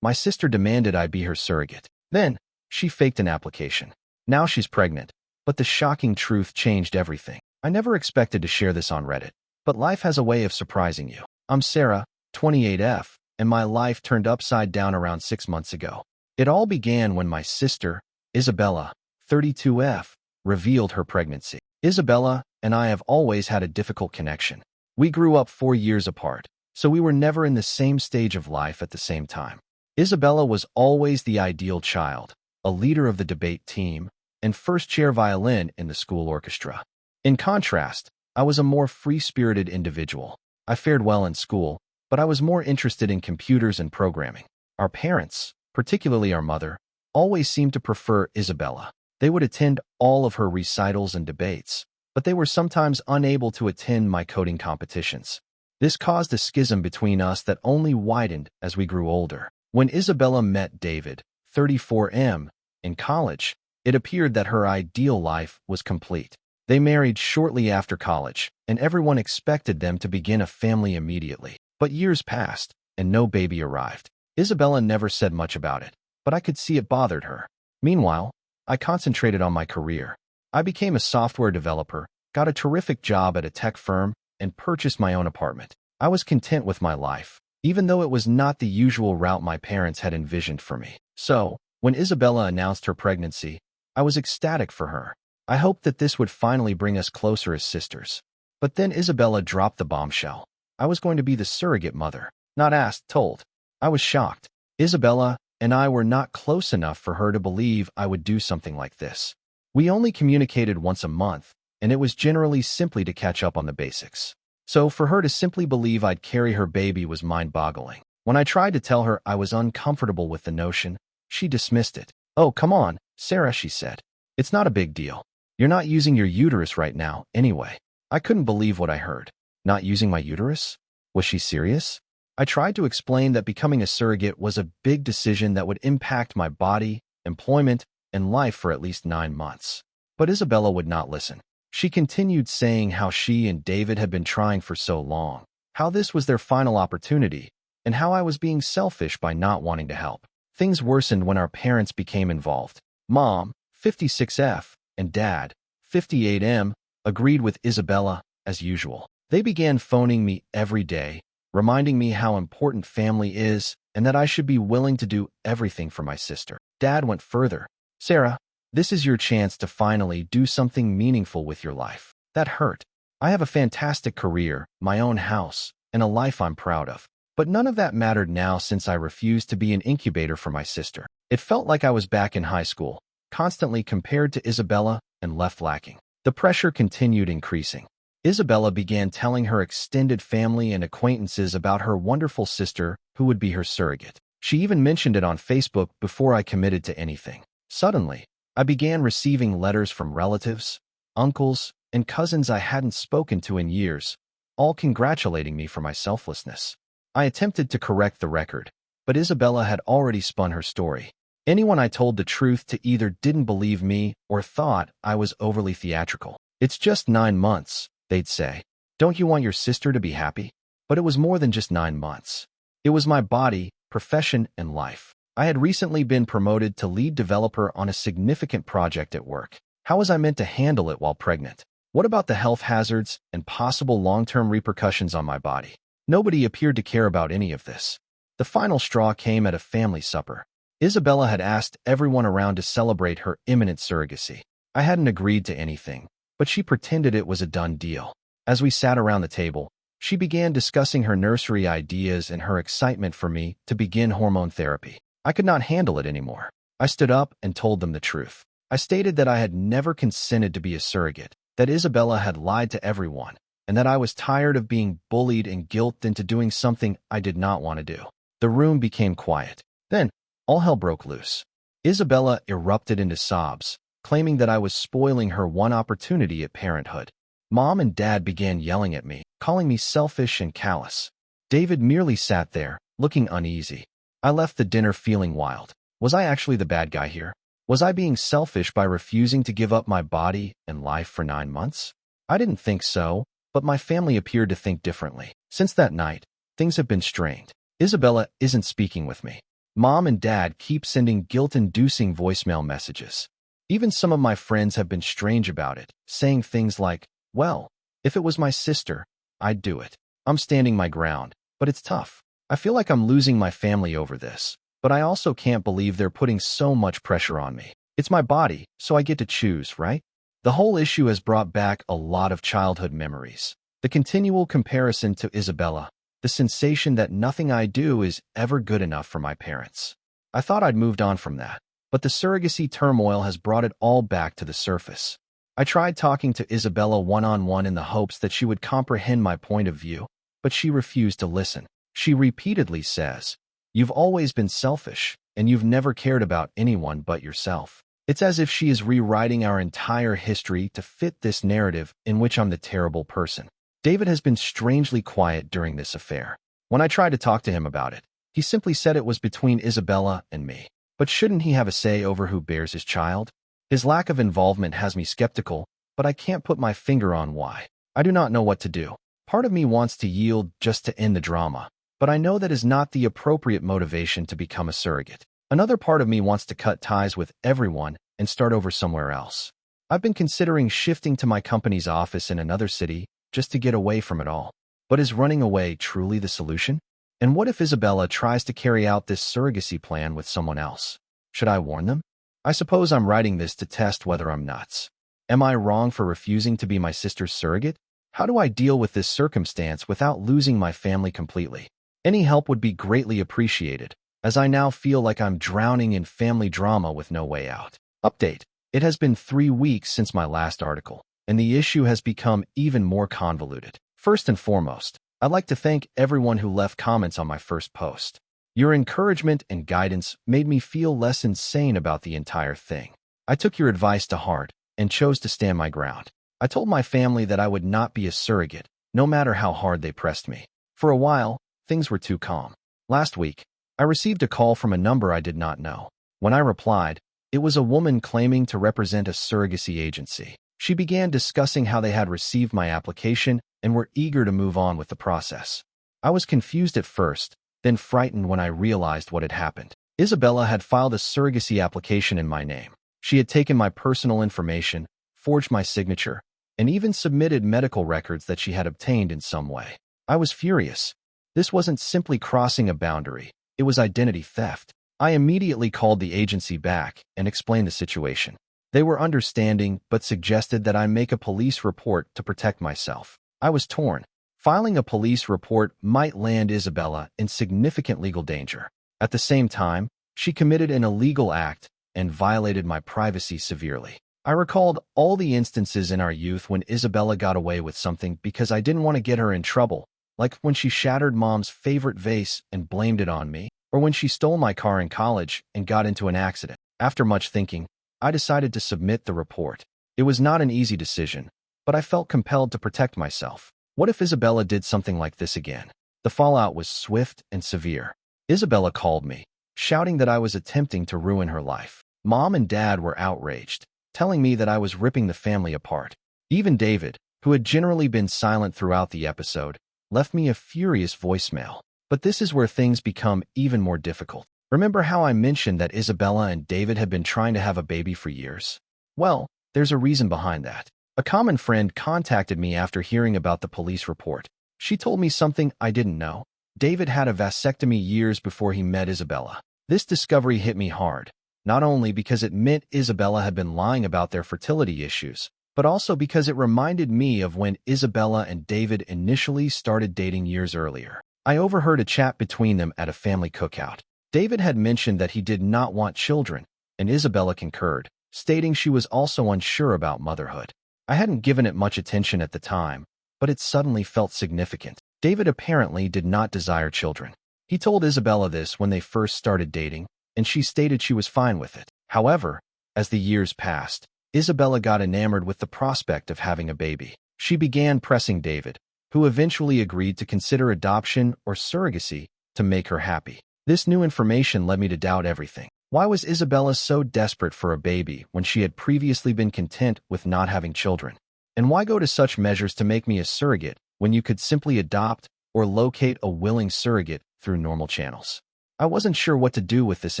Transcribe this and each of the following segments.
My sister demanded I be her surrogate. Then, she faked an application. Now she's pregnant. But the shocking truth changed everything. I never expected to share this on Reddit. But life has a way of surprising you. I'm Sarah, 28F, and my life turned upside down around 6 months ago. It all began when my sister, Isabella, 32F, revealed her pregnancy. Isabella and I have always had a difficult connection. We grew up 4 years apart, so we were never in the same stage of life at the same time. Isabella was always the ideal child, a leader of the debate team, and first chair violin in the school orchestra. In contrast, I was a more free-spirited individual. I fared well in school, but I was more interested in computers and programming. Our parents, particularly our mother, always seemed to prefer Isabella. They would attend all of her recitals and debates, but they were sometimes unable to attend my coding competitions. This caused a schism between us that only widened as we grew older. When Isabella met David, 34M, in college, it appeared that her ideal life was complete. They married shortly after college, and everyone expected them to begin a family immediately. But years passed, and no baby arrived. Isabella never said much about it, but I could see it bothered her. Meanwhile, I concentrated on my career. I became a software developer, got a terrific job at a tech firm, and purchased my own apartment. I was content with my life, even though it was not the usual route my parents had envisioned for me. So, when Isabella announced her pregnancy, I was ecstatic for her. I hoped that this would finally bring us closer as sisters. But then Isabella dropped the bombshell. I was going to be the surrogate mother. Not asked, told. I was shocked. Isabella and I were not close enough for her to believe I would do something like this. We only communicated once a month, and it was generally simply to catch up on the basics. So for her to simply believe I'd carry her baby was mind-boggling. When I tried to tell her I was uncomfortable with the notion, she dismissed it. "Oh, come on, Sarah," she said. "It's not a big deal. You're not using your uterus right now, anyway." I couldn't believe what I heard. Not using my uterus? Was she serious? I tried to explain that becoming a surrogate was a big decision that would impact my body, employment, and life for at least 9 months. But Isabella would not listen. She continued saying how she and David had been trying for so long, how this was their final opportunity, and how I was being selfish by not wanting to help. Things worsened when our parents became involved. Mom, 56F, and Dad, 58M, agreed with Isabella as usual. They began phoning me every day, reminding me how important family is and that I should be willing to do everything for my sister. Dad went further. "Sarah, this is your chance to finally do something meaningful with your life." That hurt. I have a fantastic career, my own house, and a life I'm proud of. But none of that mattered now since I refused to be an incubator for my sister. It felt like I was back in high school, constantly compared to Isabella and left lacking. The pressure continued increasing. Isabella began telling her extended family and acquaintances about her wonderful sister who would be her surrogate. She even mentioned it on Facebook before I committed to anything. Suddenly, I began receiving letters from relatives, uncles, and cousins I hadn't spoken to in years, all congratulating me for my selflessness. I attempted to correct the record, but Isabella had already spun her story. Anyone I told the truth to either didn't believe me or thought I was overly theatrical. "It's just 9 months, they'd say. "Don't you want your sister to be happy?" But it was more than just 9 months. It was my body, profession, and life. I had recently been promoted to lead developer on a significant project at work. How was I meant to handle it while pregnant? What about the health hazards and possible long-term repercussions on my body? Nobody appeared to care about any of this. The final straw came at a family supper. Isabella had asked everyone around to celebrate her imminent surrogacy. I hadn't agreed to anything, but she pretended it was a done deal. As we sat around the table, she began discussing her nursery ideas and her excitement for me to begin hormone therapy. I could not handle it anymore. I stood up and told them the truth. I stated that I had never consented to be a surrogate, that Isabella had lied to everyone, and that I was tired of being bullied and guilted into doing something I did not want to do. The room became quiet. Then, all hell broke loose. Isabella erupted into sobs, claiming that I was spoiling her one opportunity at parenthood. Mom and Dad began yelling at me, calling me selfish and callous. David merely sat there, looking uneasy. I left the dinner feeling wild. Was I actually the bad guy here? Was I being selfish by refusing to give up my body and life for 9 months? I didn't think so, but my family appeared to think differently. Since that night, things have been strained. Isabella isn't speaking with me. Mom and Dad keep sending guilt-inducing voicemail messages. Even some of my friends have been strange about it, saying things like, well, if it was my sister, I'd do it. I'm standing my ground, but it's tough. I feel like I'm losing my family over this, but I also can't believe they're putting so much pressure on me. It's my body, so I get to choose, right? The whole issue has brought back a lot of childhood memories. The continual comparison to Isabella, the sensation that nothing I do is ever good enough for my parents. I thought I'd moved on from that, but the surrogacy turmoil has brought it all back to the surface. I tried talking to Isabella one-on-one in the hopes that she would comprehend my point of view, but she refused to listen. She repeatedly says, "You've always been selfish, and you've never cared about anyone but yourself." It's as if she is rewriting our entire history to fit this narrative in which I'm the terrible person. David has been strangely quiet during this affair. When I tried to talk to him about it, he simply said it was between Isabella and me. But shouldn't he have a say over who bears his child? His lack of involvement has me skeptical, but I can't put my finger on why. I do not know what to do. Part of me wants to yield just to end the drama, but I know that is not the appropriate motivation to become a surrogate. Another part of me wants to cut ties with everyone and start over somewhere else. I've been considering shifting to my company's office in another city just to get away from it all. But is running away truly the solution? And what if Isabella tries to carry out this surrogacy plan with someone else? Should I warn them? I suppose I'm writing this to test whether I'm nuts. Am I wrong for refusing to be my sister's surrogate? How do I deal with this circumstance without losing my family completely? Any help would be greatly appreciated, as I now feel like I'm drowning in family drama with no way out. Update. It has been 3 weeks since my last article, and the issue has become even more convoluted. First and foremost, I'd like to thank everyone who left comments on my first post. Your encouragement and guidance made me feel less insane about the entire thing. I took your advice to heart and chose to stand my ground. I told my family that I would not be a surrogate, no matter how hard they pressed me. For a while, things were too calm. Last week, I received a call from a number I did not know. When I replied, it was a woman claiming to represent a surrogacy agency. She began discussing how they had received my application and were eager to move on with the process. I was confused at first, then frightened when I realized what had happened. Isabella had filed a surrogacy application in my name. She had taken my personal information, forged my signature, and even submitted medical records that she had obtained in some way. I was furious. This wasn't simply crossing a boundary. It was identity theft. I immediately called the agency back and explained the situation. They were understanding but suggested that I make a police report to protect myself. I was torn. Filing a police report might land Isabella in significant legal danger. At the same time, she committed an illegal act and violated my privacy severely. I recalled all the instances in our youth when Isabella got away with something because I didn't want to get her in trouble, like when she shattered Mom's favorite vase and blamed it on me, or when she stole my car in college and got into an accident. After much thinking, I decided to submit the report. It was not an easy decision, but I felt compelled to protect myself. What if Isabella did something like this again? The fallout was swift and severe. Isabella called me, shouting that I was attempting to ruin her life. Mom and Dad were outraged, telling me that I was ripping the family apart. Even David, who had generally been silent throughout the episode, left me a furious voicemail. But this is where things become even more difficult. Remember how I mentioned that Isabella and David had been trying to have a baby for years? Well, there's a reason behind that. A common friend contacted me after hearing about the police report. She told me something I didn't know. David had a vasectomy years before he met Isabella. This discovery hit me hard, not only because it meant Isabella had been lying about their fertility issues, but also because it reminded me of when Isabella and David initially started dating years earlier. I overheard a chat between them at a family cookout. David had mentioned that he did not want children, and Isabella concurred, stating she was also unsure about motherhood. I hadn't given it much attention at the time, but it suddenly felt significant. David apparently did not desire children. He told Isabella this when they first started dating, and she stated she was fine with it. However, as the years passed, Isabella got enamored with the prospect of having a baby. She began pressing David, who eventually agreed to consider adoption or surrogacy to make her happy. This new information led me to doubt everything. Why was Isabella so desperate for a baby when she had previously been content with not having children? And why go to such measures to make me a surrogate when you could simply adopt or locate a willing surrogate through normal channels? I wasn't sure what to do with this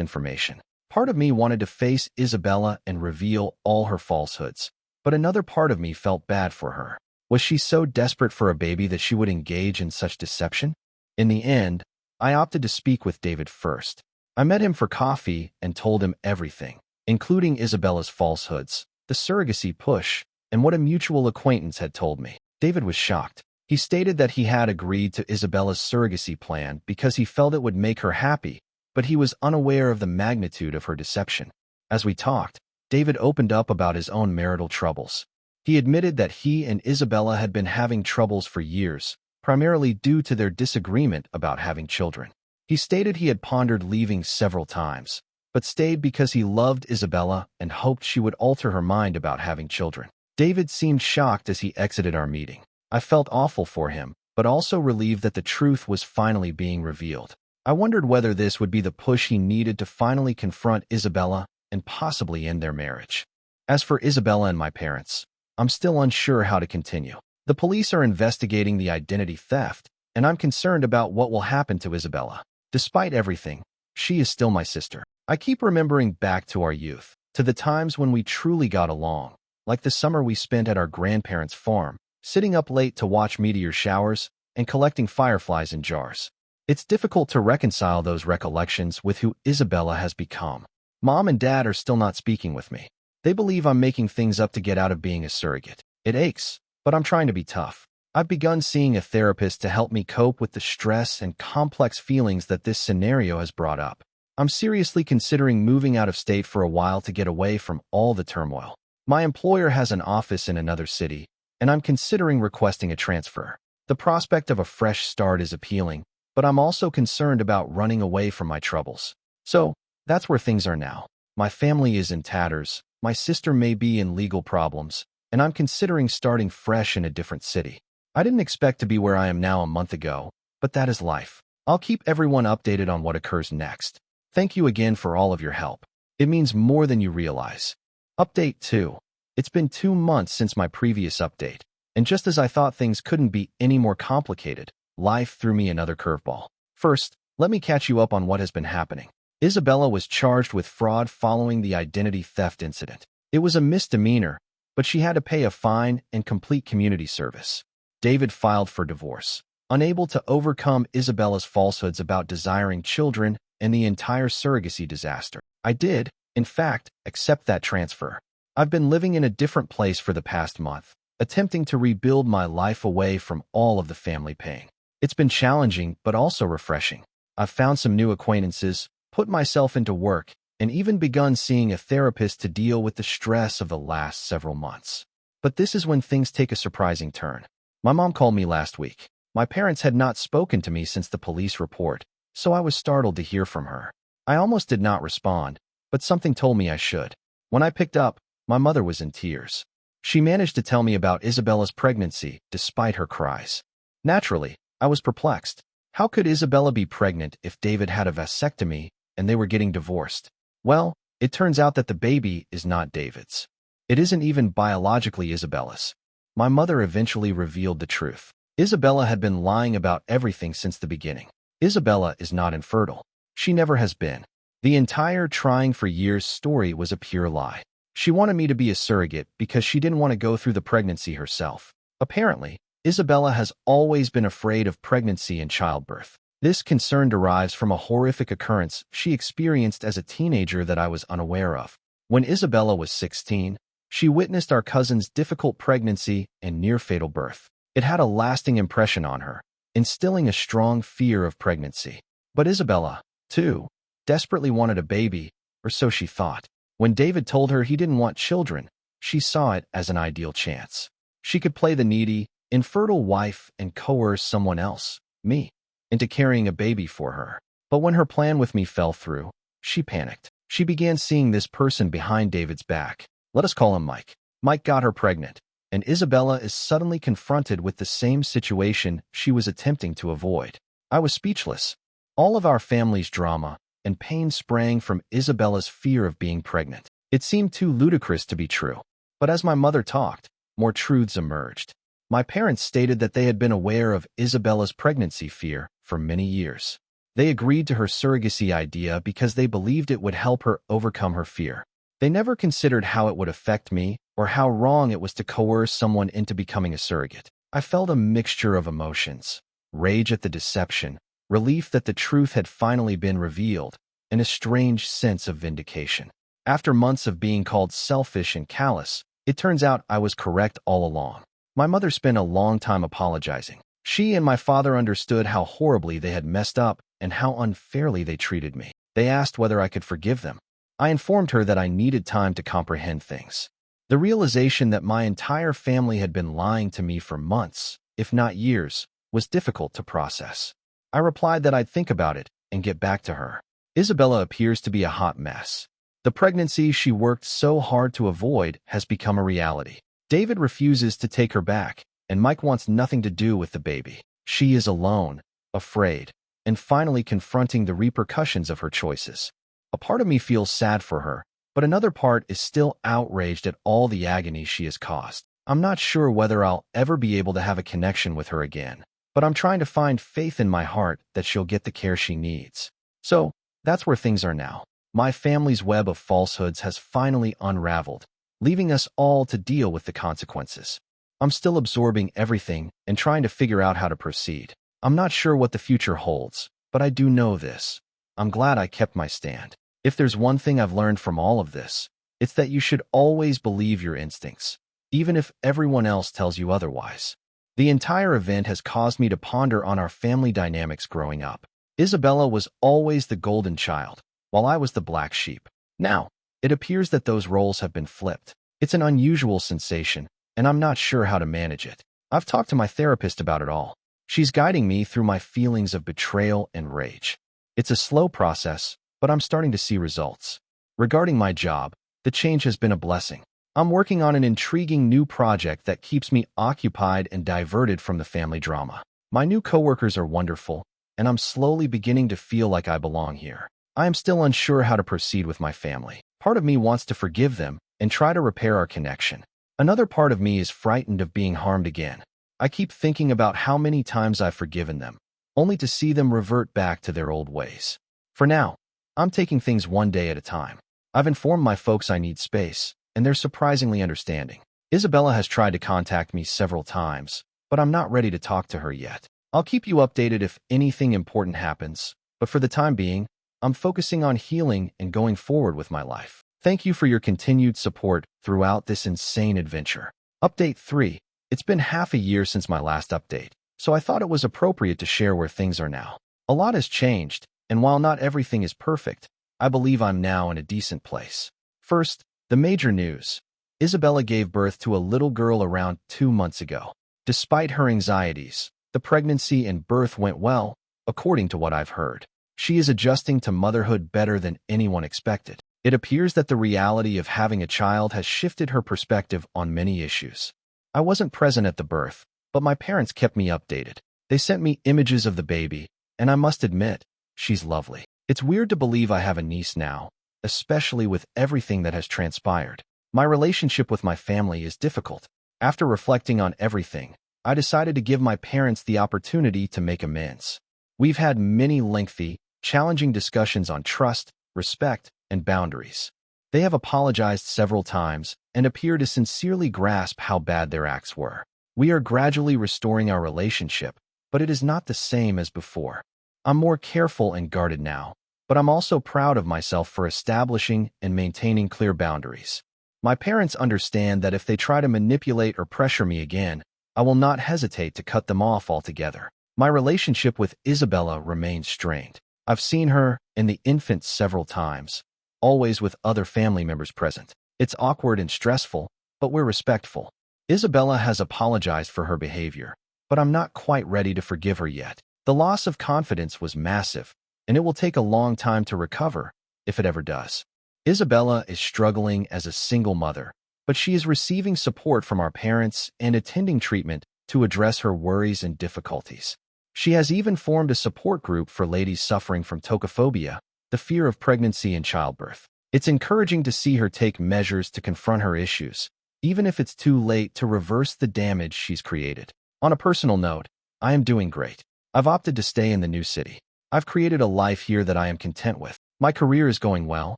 information. Part of me wanted to face Isabella and reveal all her falsehoods, but another part of me felt bad for her. Was she so desperate for a baby that she would engage in such deception? In the end, I opted to speak with David first. I met him for coffee and told him everything, including Isabella's falsehoods, the surrogacy push, and what a mutual acquaintance had told me. David was shocked. He stated that he had agreed to Isabella's surrogacy plan because he felt it would make her happy, but he was unaware of the magnitude of her deception. As we talked, David opened up about his own marital troubles. He admitted that he and Isabella had been having troubles for years, primarily due to their disagreement about having children. He stated he had pondered leaving several times, but stayed because he loved Isabella and hoped she would alter her mind about having children. David seemed shocked as he exited our meeting. I felt awful for him, but also relieved that the truth was finally being revealed. I wondered whether this would be the push he needed to finally confront Isabella and possibly end their marriage. As for Isabella and my parents, I'm still unsure how to continue. The police are investigating the identity theft, and I'm concerned about what will happen to Isabella. Despite everything, she is still my sister. I keep remembering back to our youth, to the times when we truly got along, like the summer we spent at our grandparents' farm, sitting up late to watch meteor showers and collecting fireflies in jars. It's difficult to reconcile those recollections with who Isabella has become. Mom and Dad are still not speaking with me. They believe I'm making things up to get out of being a surrogate. It aches, but I'm trying to be tough. I've begun seeing a therapist to help me cope with the stress and complex feelings that this scenario has brought up. I'm seriously considering moving out of state for a while to get away from all the turmoil. My employer has an office in another city, and I'm considering requesting a transfer. The prospect of a fresh start is appealing, but I'm also concerned about running away from my troubles. So, that's where things are now. My family is in tatters, my sister may be in legal problems, and I'm considering starting fresh in a different city. I didn't expect to be where I am now a month ago, but that is life. I'll keep everyone updated on what occurs next. Thank you again for all of your help. It means more than you realize. Update 2. It's been 2 months since my previous update, and just as I thought things couldn't be any more complicated, life threw me another curveball. First, let me catch you up on what has been happening. Isabella was charged with fraud following the identity theft incident. It was a misdemeanor, but she had to pay a fine and complete community service. David filed for divorce. Unable to overcome Isabella's falsehoods about desiring children and the entire surrogacy disaster, I did, in fact, accept that transfer. I've been living in a different place for the past month, attempting to rebuild my life away from all of the family pain. It's been challenging, but also refreshing. I've found some new acquaintances, put myself into work, and even begun seeing a therapist to deal with the stress of the last several months. But this is when things take a surprising turn. My mom called me last week. My parents had not spoken to me since the police report, so I was startled to hear from her. I almost did not respond, but something told me I should. When I picked up, my mother was in tears. She managed to tell me about Isabella's pregnancy, despite her cries. Naturally, I was perplexed. How could Isabella be pregnant if David had a vasectomy and they were getting divorced? Well, it turns out that the baby is not David's. It isn't even biologically Isabella's. My mother eventually revealed the truth. Isabella had been lying about everything since the beginning. Isabella is not infertile. She never has been. The entire trying for years story was a pure lie. She wanted me to be a surrogate because she didn't want to go through the pregnancy herself. Apparently, Isabella has always been afraid of pregnancy and childbirth. This concern derives from a horrific occurrence she experienced as a teenager that I was unaware of. When Isabella was 16, she witnessed our cousin's difficult pregnancy and near-fatal birth. It had a lasting impression on her, instilling a strong fear of pregnancy. But Isabella, too, desperately wanted a baby, or so she thought. When David told her he didn't want children, she saw it as an ideal chance. She could play the needy, infertile wife and coerce someone else, me, into carrying a baby for her. But when her plan with me fell through, she panicked. She began seeing this person behind David's back. Let us call him Mike. Mike got her pregnant, and Isabella is suddenly confronted with the same situation she was attempting to avoid. I was speechless. All of our family's drama and pain sprang from Isabella's fear of being pregnant. It seemed too ludicrous to be true. But as my mother talked, more truths emerged. My parents stated that they had been aware of Isabella's pregnancy fear for many years. They agreed to her surrogacy idea because they believed it would help her overcome her fear. They never considered how it would affect me or how wrong it was to coerce someone into becoming a surrogate. I felt a mixture of emotions: rage at the deception, relief that the truth had finally been revealed, and a strange sense of vindication. After months of being called selfish and callous, it turns out I was correct all along. My mother spent a long time apologizing. She and my father understood how horribly they had messed up and how unfairly they treated me. They asked whether I could forgive them. I informed her that I needed time to comprehend things. The realization that my entire family had been lying to me for months, if not years, was difficult to process. I replied that I'd think about it and get back to her. Isabella appears to be a hot mess. The pregnancy she worked so hard to avoid has become a reality. David refuses to take her back, and Mike wants nothing to do with the baby. She is alone, afraid, and finally confronting the repercussions of her choices. A part of me feels sad for her, but another part is still outraged at all the agony she has caused. I'm not sure whether I'll ever be able to have a connection with her again, but I'm trying to find faith in my heart that she'll get the care she needs. So, that's where things are now. My family's web of falsehoods has finally unraveled, leaving us all to deal with the consequences. I'm still absorbing everything and trying to figure out how to proceed. I'm not sure what the future holds, but I do know this: I'm glad I kept my stand. If there's one thing I've learned from all of this, it's that you should always believe your instincts, even if everyone else tells you otherwise. The entire event has caused me to ponder on our family dynamics growing up. Isabella was always the golden child, while I was the black sheep. Now, it appears that those roles have been flipped. It's an unusual sensation, and I'm not sure how to manage it. I've talked to my therapist about it all. She's guiding me through my feelings of betrayal and rage. It's a slow process, but I'm starting to see results. Regarding my job, the change has been a blessing. I'm working on an intriguing new project that keeps me occupied and diverted from the family drama. My new coworkers are wonderful, and I'm slowly beginning to feel like I belong here. I am still unsure how to proceed with my family. Part of me wants to forgive them and try to repair our connection. Another part of me is frightened of being harmed again. I keep thinking about how many times I've forgiven them, only to see them revert back to their old ways. For now, I'm taking things one day at a time. I've informed my folks I need space, and they're surprisingly understanding. Isabella has tried to contact me several times, but I'm not ready to talk to her yet. I'll keep you updated if anything important happens, but for the time being, I'm focusing on healing and going forward with my life. Thank you for your continued support throughout this insane adventure. Update 3. It's been half a year since my last update, so I thought it was appropriate to share where things are now. A lot has changed, and while not everything is perfect, I believe I'm now in a decent place. First, the major news. Isabella gave birth to a little girl around 2 months ago. Despite her anxieties, the pregnancy and birth went well, according to what I've heard. She is adjusting to motherhood better than anyone expected. It appears that the reality of having a child has shifted her perspective on many issues. I wasn't present at the birth, but my parents kept me updated. They sent me images of the baby, and I must admit, she's lovely. It's weird to believe I have a niece now, especially with everything that has transpired. My relationship with my family is difficult. After reflecting on everything, I decided to give my parents the opportunity to make amends. We've had many lengthy, challenging discussions on trust, respect, and boundaries. They have apologized several times and appear to sincerely grasp how bad their acts were. We are gradually restoring our relationship, but it is not the same as before. I'm more careful and guarded now, but I'm also proud of myself for establishing and maintaining clear boundaries. My parents understand that if they try to manipulate or pressure me again, I will not hesitate to cut them off altogether. My relationship with Isabella remains strained. I've seen her and the infant several times, always with other family members present. It's awkward and stressful, but we're respectful. Isabella has apologized for her behavior, but I'm not quite ready to forgive her yet. The loss of confidence was massive, and it will take a long time to recover, if it ever does. Isabella is struggling as a single mother, but she is receiving support from our parents and attending treatment to address her worries and difficulties. She has even formed a support group for ladies suffering from tocophobia, the fear of pregnancy and childbirth. It's encouraging to see her take measures to confront her issues, even if it's too late to reverse the damage she's created. On a personal note, I am doing great. I've opted to stay in the new city. I've created a life here that I am content with. My career is going well,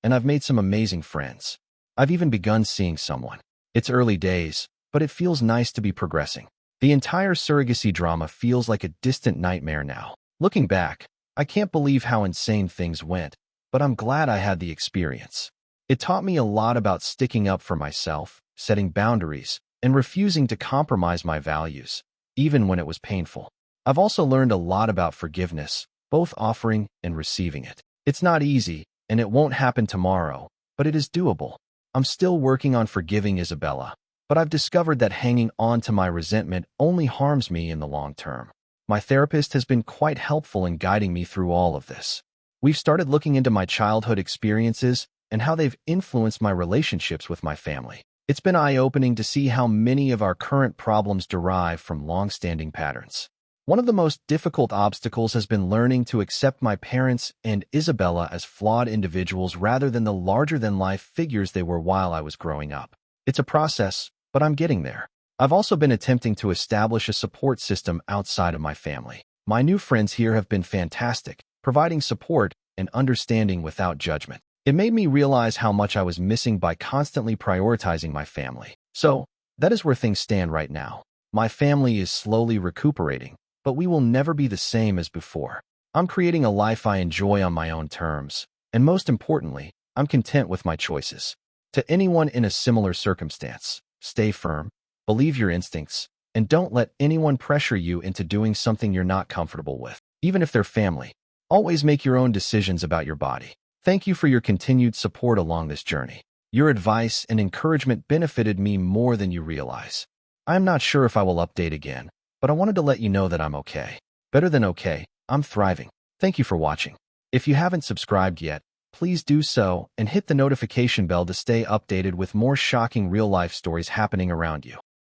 and I've made some amazing friends. I've even begun seeing someone. It's early days, but it feels nice to be progressing. The entire surrogacy drama feels like a distant nightmare now. Looking back, I can't believe how insane things went, but I'm glad I had the experience. It taught me a lot about sticking up for myself, setting boundaries, and refusing to compromise my values, even when it was painful. I've also learned a lot about forgiveness, both offering and receiving it. It's not easy, and it won't happen tomorrow, but it is doable. I'm still working on forgiving Isabella, but I've discovered that hanging on to my resentment only harms me in the long term. My therapist has been quite helpful in guiding me through all of this. We've started looking into my childhood experiences and how they've influenced my relationships with my family. It's been eye-opening to see how many of our current problems derive from long-standing patterns. One of the most difficult obstacles has been learning to accept my parents and Isabella as flawed individuals rather than the larger-than-life figures they were while I was growing up. It's a process, but I'm getting there. I've also been attempting to establish a support system outside of my family. My new friends here have been fantastic, providing support and understanding without judgment. It made me realize how much I was missing by constantly prioritizing my family. So, that is where things stand right now. My family is slowly recuperating, but we will never be the same as before. I'm creating a life I enjoy on my own terms, and most importantly, I'm content with my choices. To anyone in a similar circumstance, stay firm, believe your instincts, and don't let anyone pressure you into doing something you're not comfortable with, even if they're family. Always make your own decisions about your body. Thank you for your continued support along this journey. Your advice and encouragement benefited me more than you realize. I'm not sure if I will update again, but I wanted to let you know that I'm okay. Better than okay, I'm thriving. Thank you for watching. If you haven't subscribed yet, please do so and hit the notification bell to stay updated with more shocking real-life stories happening around you.